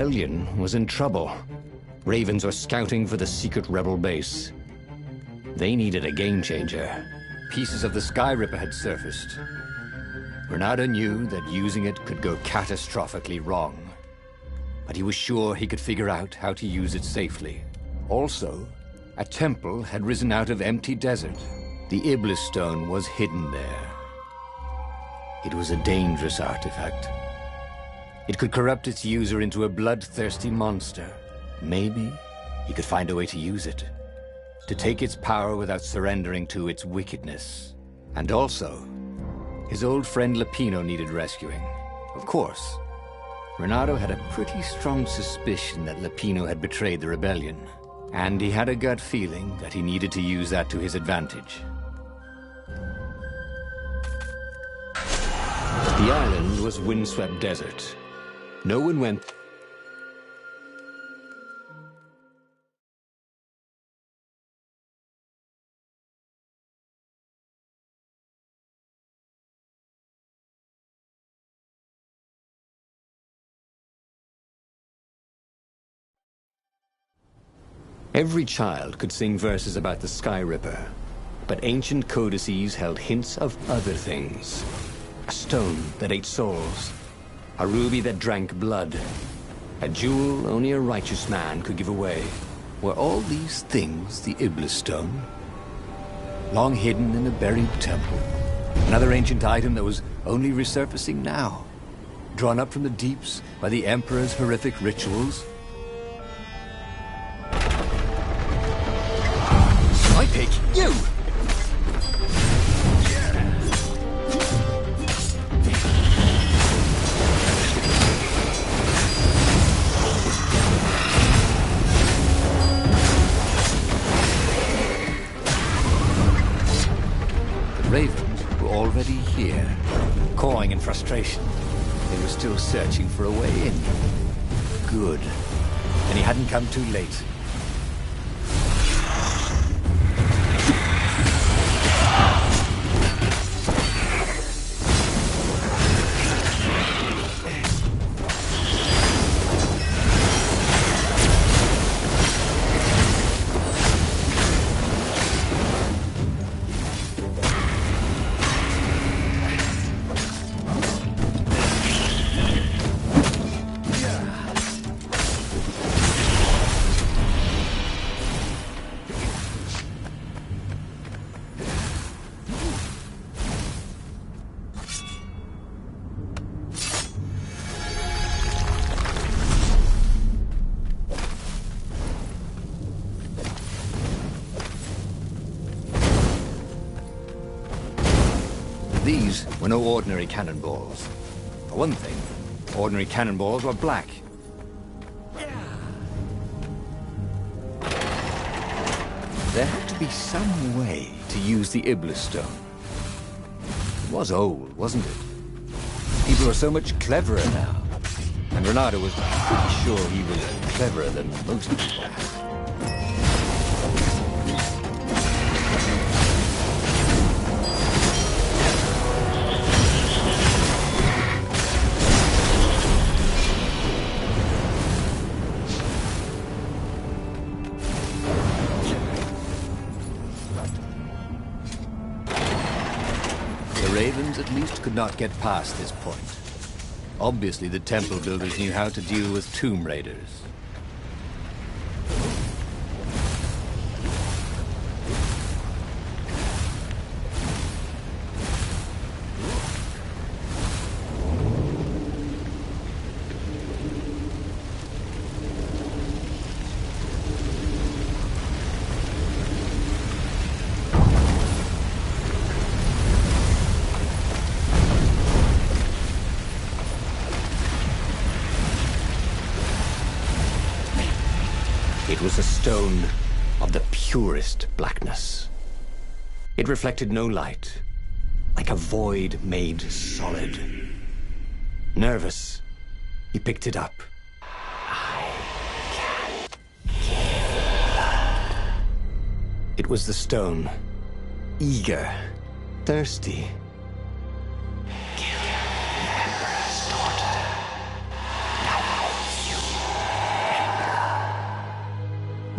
rebellion was in trouble. Ravens were scouting for the secret rebel base. They needed a game changer. Pieces of the Sky Ripper had surfaced. Renato knew that using it could go catastrophically wrong, but he was sure he could figure out how to use it safely. Also, a temple had risen out of empty desert. The Iblis stone was hidden there. It was a dangerous artifact. It could corrupt its user into a bloodthirsty monster. Maybe he could find a way to use it, to take its power without surrendering to its wickedness. And also, his old friend Lapino needed rescuing. Of course, Renato had a pretty strong suspicion that Lapino had betrayed the rebellion, and he had a gut feeling that he needed to use that to his advantage. The island was windswept desert. No one went. Every child could sing verses about the Sky Ripper, but ancient codices held hints of other things. A stone that ate souls, a ruby that drank blood, a jewel only a righteous man could give away. Were all these things the Iblis stone? Long hidden in a buried temple. Another ancient item that was only resurfacing now, drawn up from the deeps by the Emperor's horrific rituals. I pick you! The ravens were already here, cawing in frustration. They were still searching for a way in. Good. And he hadn't come too late. These were no ordinary cannonballs. For one thing, ordinary cannonballs were black. There had to be some way to use the Iblis stone. It was old, wasn't it? People were so much cleverer now. And Renato was pretty sure he was cleverer than most people. Ravens at least could not get past this point. Obviously, the temple builders knew how to deal with tomb raiders. It was a stone of the purest blackness. It reflected no light, like a void made solid. Nervous, he picked it up. I can kill. It was the stone, eager, thirsty. Kill the Emperor's daughter. Now you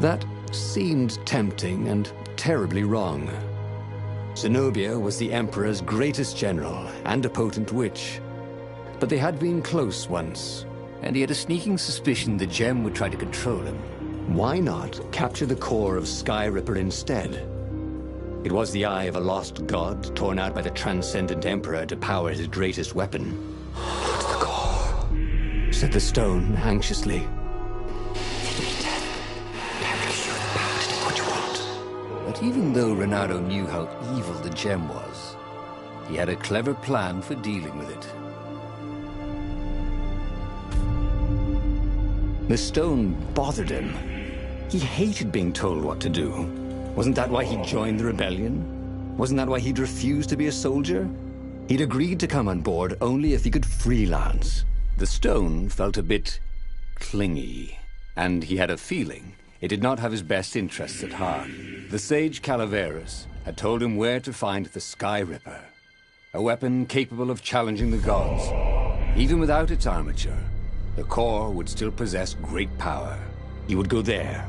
That seemed tempting and terribly wrong. Zenobia was the Emperor's greatest general and a potent witch. But they had been close once, and he had a sneaking suspicion the gem would try to control him. Why not capture the core of Sky Ripper instead? It was the eye of a lost god torn out by the Transcendent Emperor to power his greatest weapon. "It's the core," said the stone anxiously. "It will be dead. That gives you the power to do what you want." But even though Renato knew how evil the gem was, he had a clever plan for dealing with it. The stone bothered him. He hated being told what to do. Wasn't that why he joined the rebellion? Wasn't that why he'd refused to be a soldier? He'd agreed to come on board only if he could freelance. The stone felt a bit clingy, and he had a feeling it did not have his best interests at heart. The sage Calaveras had told him where to find the Sky Ripper, a weapon capable of challenging the gods. Even without its armature, the core would still possess great power. He would go there.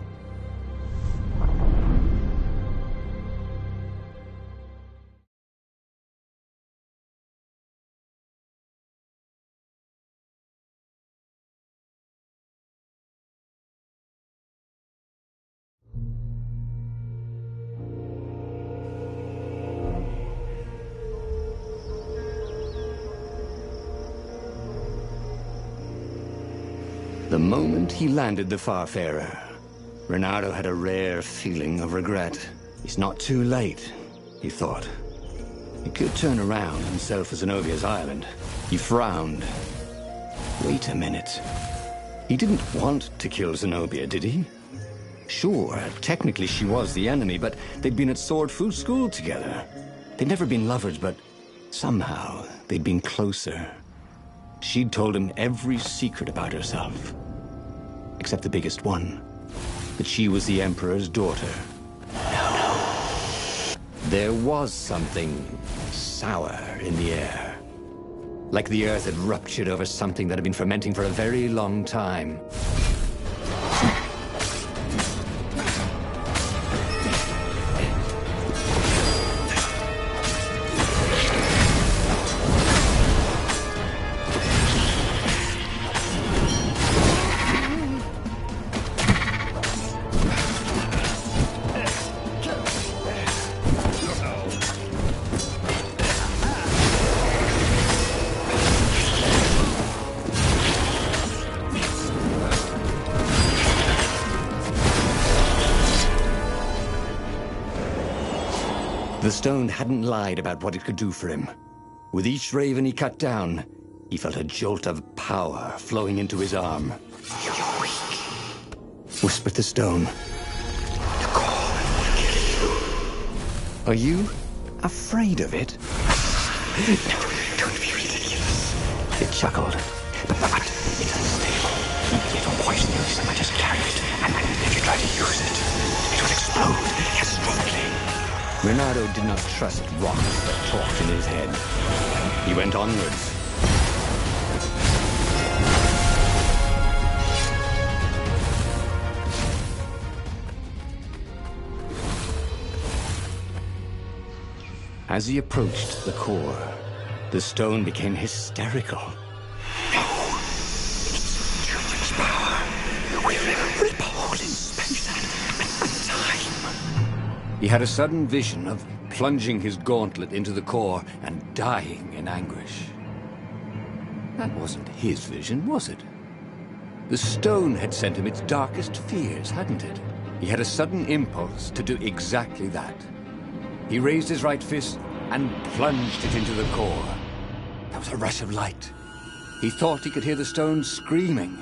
The moment he landed the Farfarer, Renato had a rare feeling of regret. It's not too late, he thought. He could turn around and sail for Zenobia's island. He frowned. Wait a minute. He didn't want to kill Zenobia, did he? Sure, technically she was the enemy, but they'd been at Sword Food School together. They'd never been lovers, but somehow they'd been closer. She'd told him every secret about herself. Except the biggest one. That she was the Emperor's daughter. No. There was something sour in the air. Like the earth had ruptured over something that had been fermenting for a very long time. The stone hadn't lied about what it could do for him. With each raven he cut down, he felt a jolt of power flowing into his arm. "You're weak," whispered the stone. "The core will kill you." "Are you afraid of it?" "No, don't be ridiculous." It chuckled. But it's unstable. It will poison you so much as carry it, and if you try to use it, it will explode catastrophically. Renato did not trust rocks that talked in his head. He went onwards. As he approached the core, the stone became hysterical. "No! It's too much power. We will rip a hole in space and time." He had a sudden vision of plunging his gauntlet into the core and dying in anguish. That wasn't his vision, was it? The stone had sent him its darkest fears, hadn't it? He had a sudden impulse to do exactly that. He raised his right fist and plunged it into the core. There was a rush of light. He thought he could hear the stone screaming.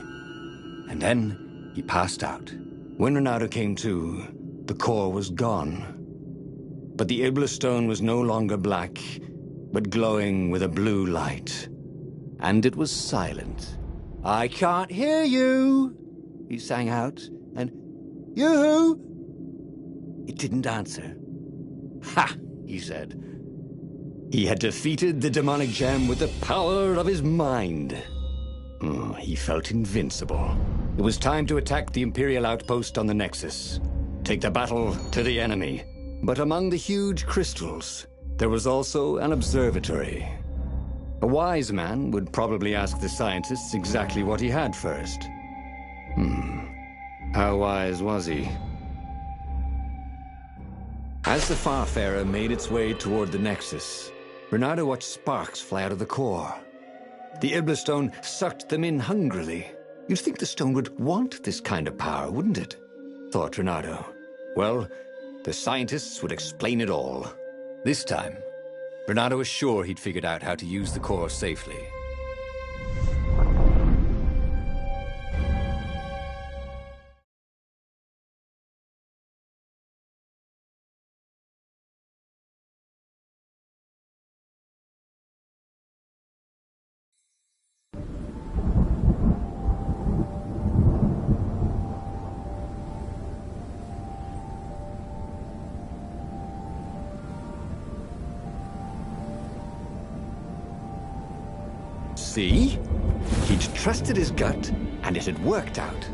And then he passed out. When Renato came to, the core was gone. But the Iblis stone was no longer black, but glowing with a blue light. And it was silent. "I can't hear you," he sang out, and "Yoo-hoo!" It didn't answer. "Ha!" he said. He had defeated the demonic gem with the power of his mind. He felt invincible. It was time to attack the Imperial outpost on the Nexus. Take the battle to the enemy. But among the huge crystals, there was also an observatory. A wise man would probably ask the scientists exactly what he had first. How wise was he? As the Farfarer made its way toward the Nexus, Bernardo watched sparks fly out of the core. The Iblastone sucked them in hungrily. You'd think the stone would want this kind of power, wouldn't it? Thought Bernardo. Well, the scientists would explain it all. This time, Bernardo was sure he'd figured out how to use the core safely. See? He'd trusted his gut, and it had worked out.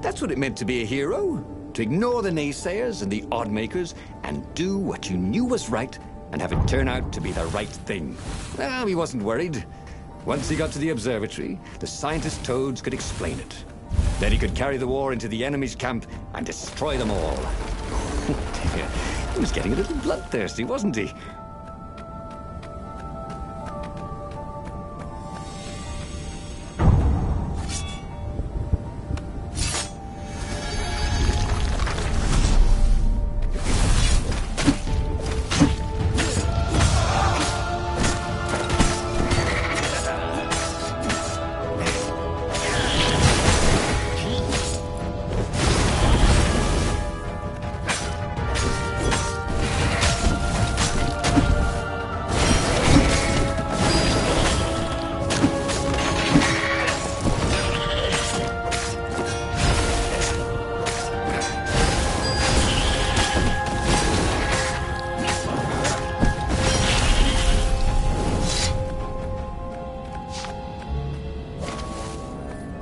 That's what it meant to be a hero. To ignore the naysayers and the oddmakers, and do what you knew was right, and have it turn out to be the right thing. Well, he wasn't worried. Once he got to the observatory, the scientist toads could explain it. Then he could carry the war into the enemy's camp and destroy them all. Oh dear, he was getting a little bloodthirsty, wasn't he?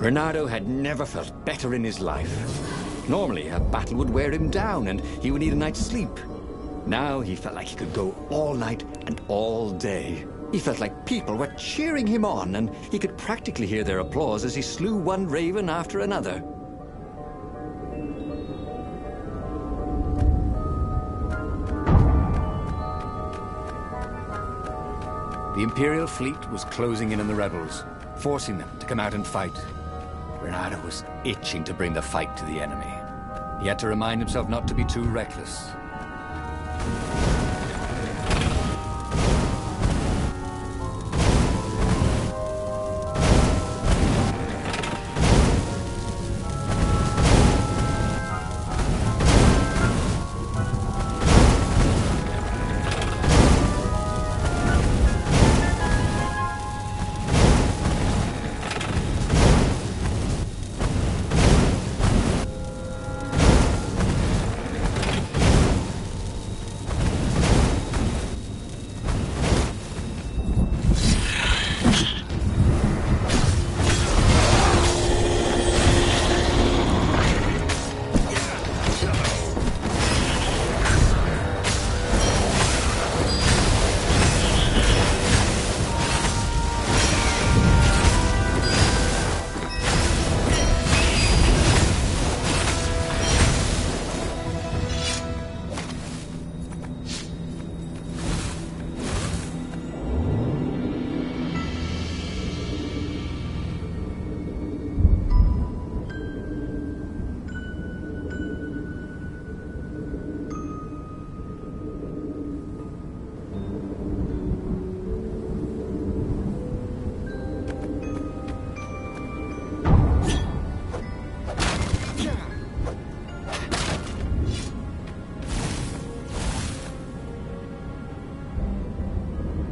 Bernardo had never felt better in his life. Normally, a battle would wear him down and he would need a night's sleep. Now he felt like he could go all night and all day. He felt like people were cheering him on, and he could practically hear their applause as he slew one raven after another. The Imperial fleet was closing in on the rebels, forcing them to come out and fight. Bernardo was itching to bring the fight to the enemy. He had to remind himself not to be too reckless.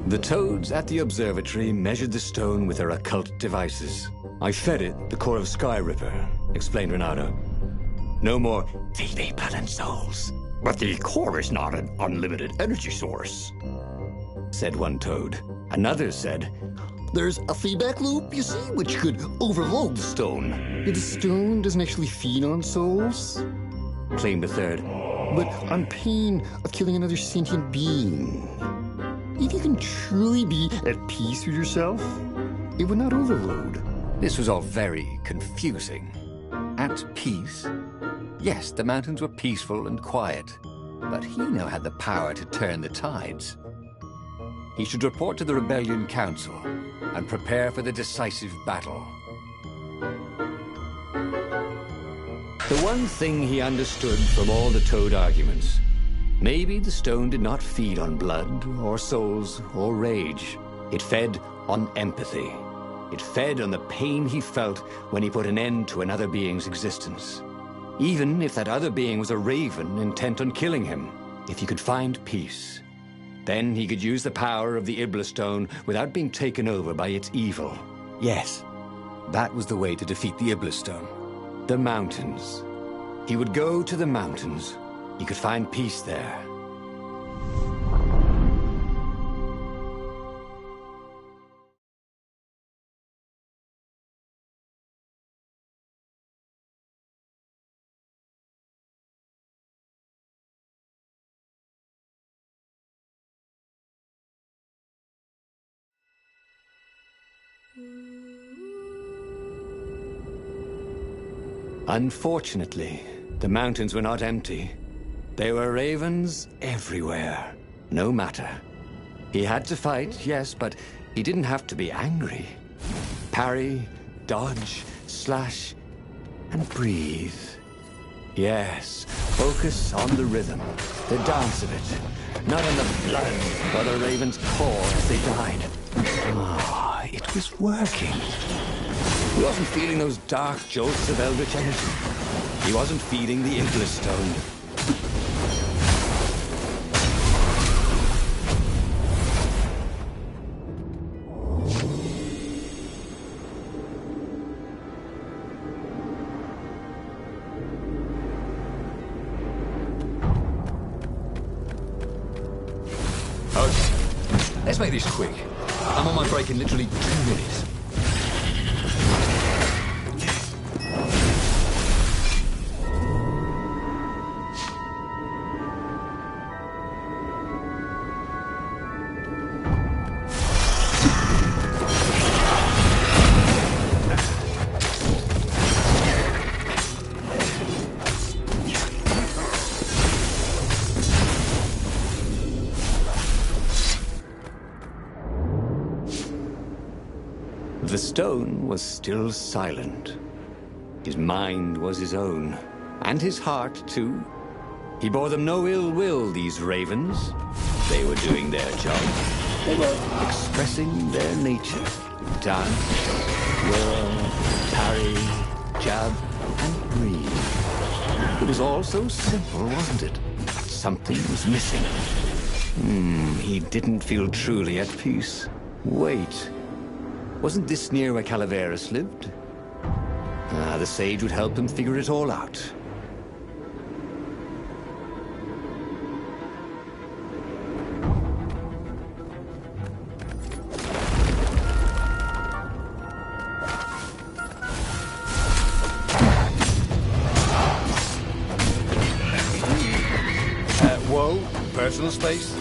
The toads at the observatory measured the stone with their occult devices. I fed it the core of Sky Ripper, explained Renato. No more thieving and souls. But the core is not an unlimited energy source, said one toad. Another said, There's a feedback loop, you see, which could overload the stone. The stone doesn't actually feed on souls. Claim the third. But on pain of killing another sentient being. If you can truly be at peace with yourself, it would not overload. This was all very confusing. At peace? Yes, the mountains were peaceful and quiet, but he now had the power to turn the tides. He should report to the Rebellion Council and prepare for the decisive battle. The one thing he understood from all the Toad arguments, maybe the stone did not feed on blood or souls or rage. It fed on empathy. It fed on the pain he felt when he put an end to another being's existence. Even if that other being was a raven intent on killing him. If he could find peace, then he could use the power of the Iblis Stone without being taken over by its evil. Yes, that was the way to defeat the Iblis Stone. The mountains. He would go to the mountains. He could find peace there. Unfortunately, the mountains were not empty. There were ravens everywhere. No matter. He had to fight, yes, but he didn't have to be angry. Parry, dodge, slash, and breathe. Yes, focus on the rhythm, the dance of it, not on the blood or the raven's core as they died. Ah, it was working. He wasn't feeling those dark jolts of eldritch energy. He wasn't feeding the Iblis Stone. Okay, let's make this quick. I'm on my break in literally 2 minutes. The stone was still silent. His mind was his own, and his heart, too. He bore them no ill will, these ravens. They were doing their job. They were expressing their nature. Dance, whirl, parry, jab, and breathe. It was all so simple, wasn't it? But something was missing. He didn't feel truly at peace. Wait. Wasn't this near where Calaveras lived? The sage would help him figure it all out. Whoa, personal space?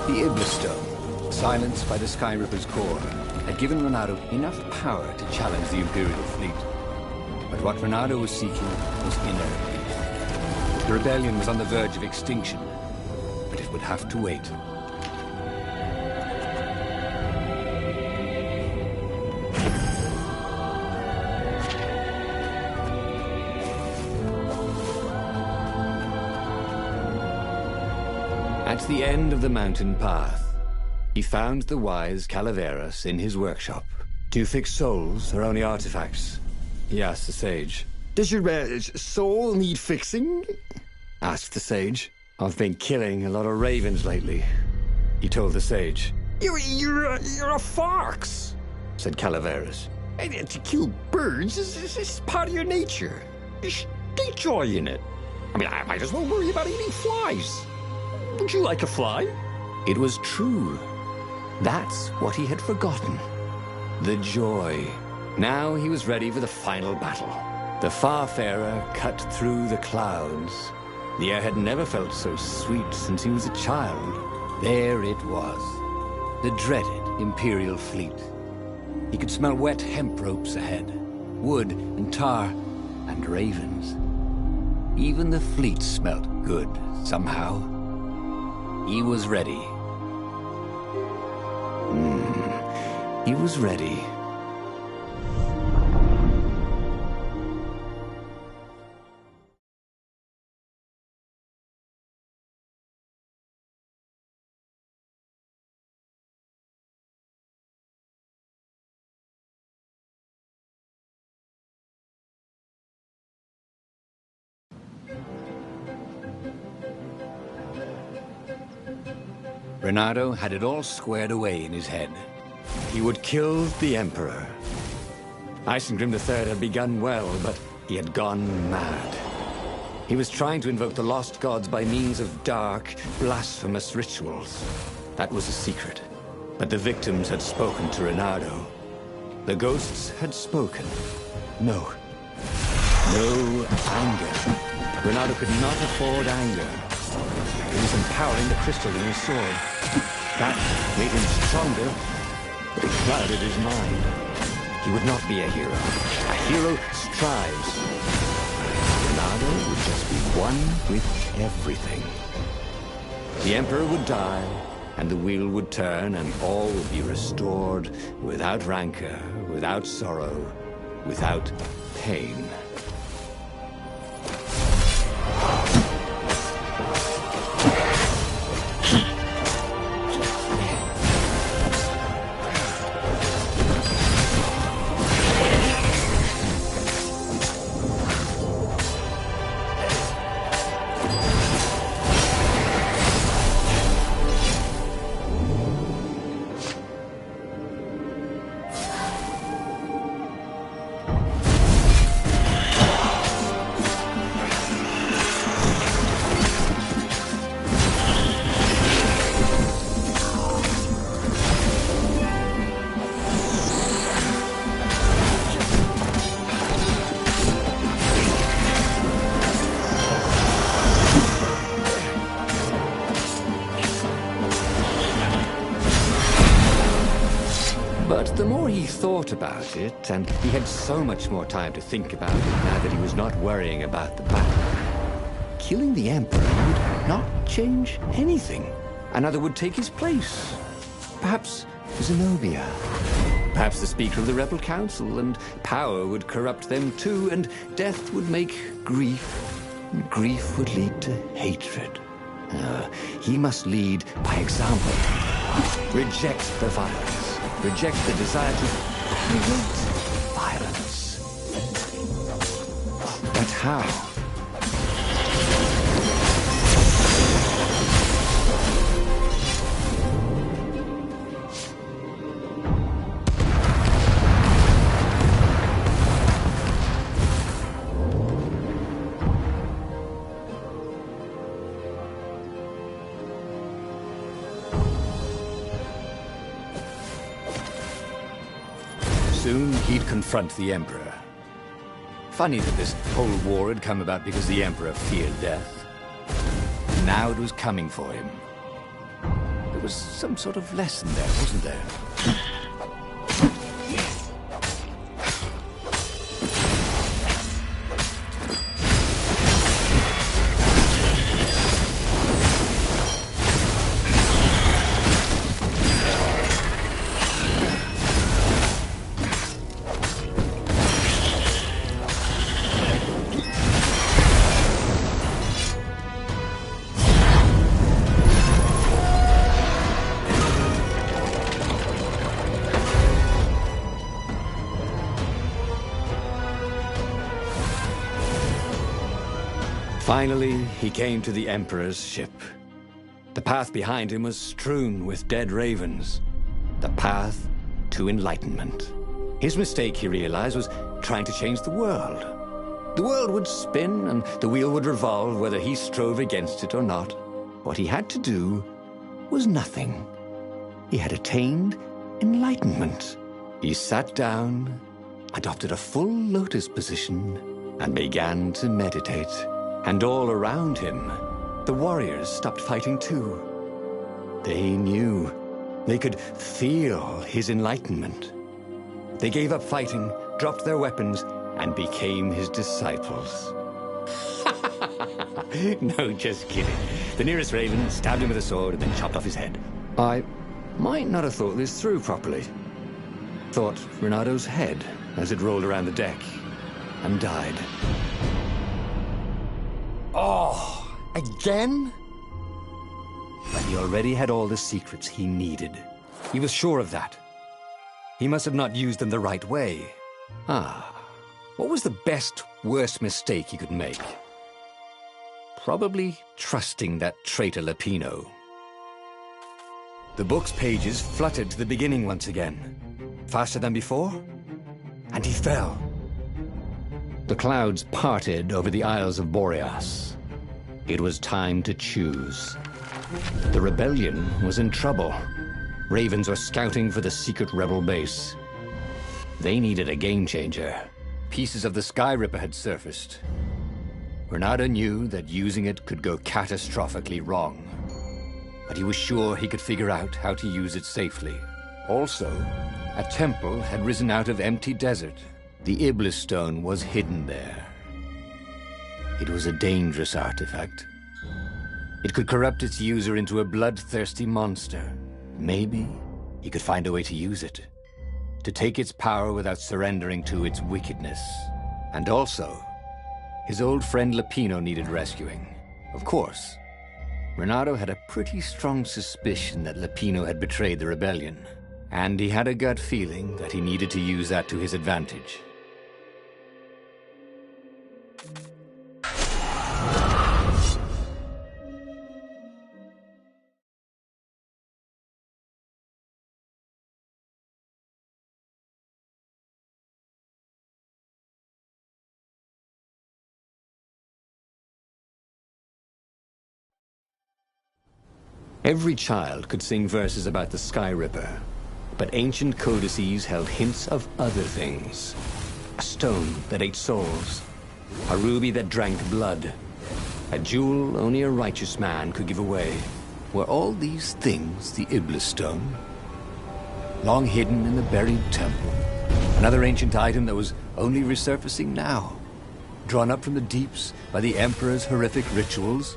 The Iblis Stone, silenced by the Sky Ripper's core, had given Ronaldo enough power to challenge the Imperial fleet. But what Ronaldo was seeking was inner peace. The rebellion was on the verge of extinction, but it would have to wait. At the end of the mountain path, he found the wise Calaveras in his workshop. "Do you fix souls or only artifacts?" he asked the sage. Does your soul need fixing? Asked the sage. "I've been killing a lot of ravens lately," he told the sage. You're a fox, said Calaveras. and to kill birds is part of your nature. Take joy in it. I mean, I might as well worry about eating flies. Would you like a fly? It was true. That's what he had forgotten. The joy. Now he was ready for the final battle. The Farfarer cut through the clouds. The air had never felt so sweet since he was a child. There it was. The dreaded Imperial fleet. He could smell wet hemp ropes ahead, wood and tar, and ravens. Even the fleet smelt good, somehow. He was ready. He was ready. Renato had it all squared away in his head. He would kill the Emperor. Isengrim III had begun well, but he had gone mad. He was trying to invoke the lost gods by means of dark, blasphemous rituals. That was a secret. But the victims had spoken to Renato. The ghosts had spoken. No. No anger. Renato could not afford anger. He was empowering the crystal in his sword. That made him stronger, but it clouded his mind. He would not be a hero. A hero strives. Renato would just be one with everything. The Emperor would die, and the wheel would turn, and all would be restored without rancor, without sorrow, without pain. But the more he thought about it, and he had so much more time to think about it now that he was not worrying about the battle, killing the Emperor would not change anything. Another would take his place. Perhaps Zenobia. Perhaps the Speaker of the Rebel Council, and power would corrupt them too, and death would make grief, and grief would lead to hatred. He must lead by example. Reject the violence. Reject the desire to create violence. But how? Soon he'd confront the Emperor. Funny that this whole war had come about because the Emperor feared death. Now it was coming for him. There was some sort of lesson there, wasn't there? Finally, he came to the Emperor's ship. The path behind him was strewn with dead ravens. The path to enlightenment. His mistake, he realized, was trying to change the world. The world would spin and the wheel would revolve whether he strove against it or not. What he had to do was nothing. He had attained enlightenment. He sat down, adopted a full lotus position, and began to meditate. And all around him, the warriors stopped fighting too. They knew. They could feel his enlightenment. They gave up fighting, dropped their weapons, and became his disciples. No, just kidding. The nearest raven stabbed him with a sword and then chopped off his head. I might not have thought this through properly. Thought Renato's head as it rolled around the deck and died. Oh, again? But he already had all the secrets he needed. He was sure of that. He must have not used them the right way. What was the best, worst mistake he could make? Probably trusting that traitor Lapino. The book's pages fluttered to the beginning once again. Faster than before? And he fell. The clouds parted over the Isles of Boreas. It was time to choose. The rebellion was in trouble. Ravens were scouting for the secret rebel base. They needed a game changer. Pieces of the Sky Ripper had surfaced. Renato knew that using it could go catastrophically wrong. But he was sure he could figure out how to use it safely. Also, a temple had risen out of empty desert. The Iblis stone was hidden there. It was a dangerous artifact. It could corrupt its user into a bloodthirsty monster. Maybe he could find a way to use it. To take its power without surrendering to its wickedness. And also, his old friend Lapino needed rescuing. Of course, Renato had a pretty strong suspicion that Lapino had betrayed the rebellion. And he had a gut feeling that he needed to use that to his advantage. Every child could sing verses about the Sky Ripper, but ancient codices held hints of other things. A stone that ate souls, a ruby that drank blood, a jewel only a righteous man could give away. Were all these things the Iblis stone? Long hidden in the buried temple, another ancient item that was only resurfacing now, drawn up from the deeps by the Emperor's horrific rituals?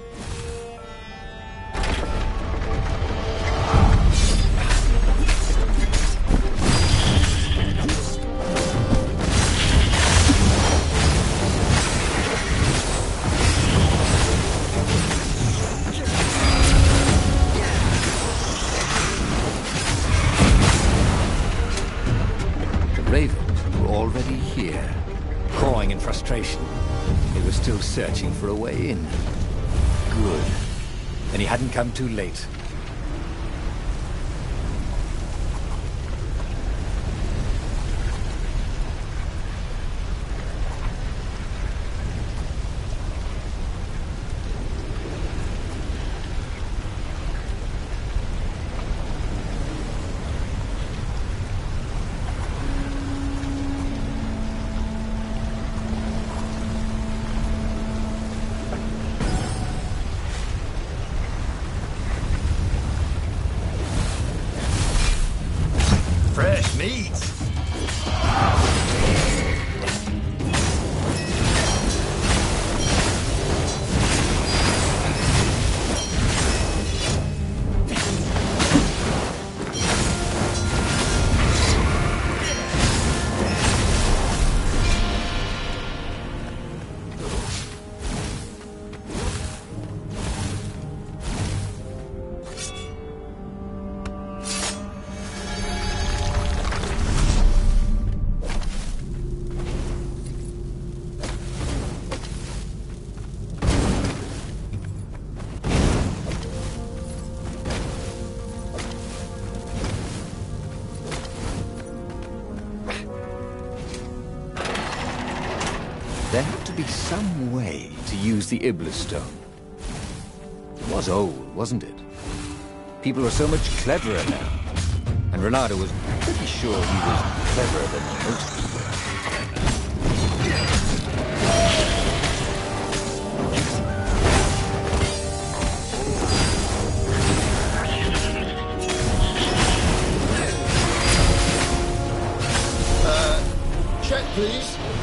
Searching for a way in. Good. And he hadn't come too late. There had to be some way to use the Iblis stone. It was old, wasn't it? People were so much cleverer now. And Renato was pretty sure he was cleverer than most people. Check, please.